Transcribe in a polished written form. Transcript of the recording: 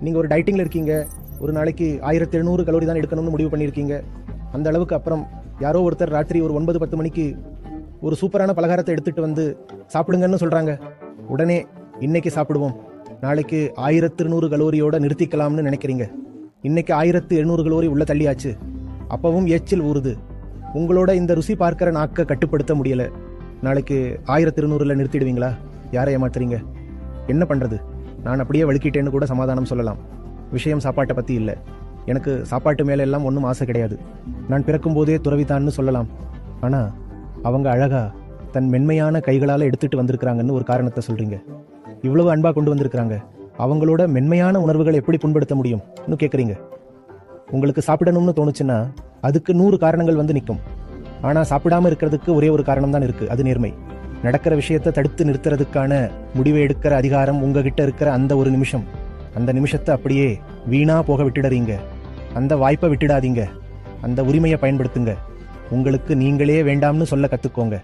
நீங்கள் ஒரு டயட்டிங்கில் இருக்கீங்க, ஒரு நாளைக்கு 1700 கலோரி தான் எடுக்கணும்னு முடிவு பண்ணியிருக்கீங்க. அந்த அளவுக்கு அப்புறம் யாரோ ஒருத்தர் ராத்திரி ஒரு 9-10 மணிக்கு ஒரு சூப்பரான பலகாரத்தை எடுத்துகிட்டு வந்து சாப்பிடுங்கன்னு சொல்கிறாங்க. உடனே இன்னைக்கு சாப்பிடுவோம், நாளைக்கு 1200 கலோரியோட நிறுத்திக்கலாம்னு நினைக்கிறீங்க. இன்னைக்கு 1700 கலோரி உள்ள தள்ளியாச்சு. அப்பவும் எச்சில் ஊறுது. உங்களோட இந்த ருசி பார்க்கிற நாக்கை கட்டுப்படுத்த முடியல. நாளைக்கு 1200ல் நிறுத்திடுவீங்களா? யாரை ஏமாத்துறீங்க? என்ன பண்ணுறது? நான் அப்படியே வழுக்கிட்டேன்னு கூட சமாதானம் சொல்லலாம். விஷயம் சாப்பாட்டை பற்றி இல்லை. எனக்கு சாப்பாட்டு மேலே எல்லாம் ஒன்றும் ஆசை கிடையாது. நான் பிறக்கும் போதே துறவித்தான்னு சொல்லலாம். ஆனால் அவங்க அழகா தன் மென்மையான கைகளால் எடுத்துகிட்டு வந்திருக்கிறாங்கன்னு ஒரு காரணத்தை சொல்கிறீங்க. இவ்வளவு அன்பாக கொண்டு வந்திருக்கிறாங்க. அவங்களோட மென்மையான உணர்வுகளை எப்படி புண்படுத்த முடியும்னு கேட்குறீங்க. உங்களுக்கு சாப்பிடணும்னு தோணுச்சுன்னா அதுக்கு 100 காரணங்கள் வந்து நிற்கும். ஆனால் சாப்பிடாமல் இருக்கிறதுக்கு ஒரே ஒரு காரணம் தான் இருக்குது, அது நேர்மை. நடக்கிற விஷயத்தை தடுத்து நிறுத்துறதுக்கான முடிவை எடுக்கிற அதிகாரம் உங்ககிட்ட இருக்கிற அந்த ஒரு நிமிஷம், அந்த நிமிஷத்தை அப்படியே வீணா போக விட்டுடுறீங்க. அந்த வாய்ப்பை விட்டுடாதீங்க. அந்த உரிமையை பயன்படுத்துங்க. உங்களுக்கு நீங்களே வேண்டாம்னு சொல்ல கற்றுக்கோங்க.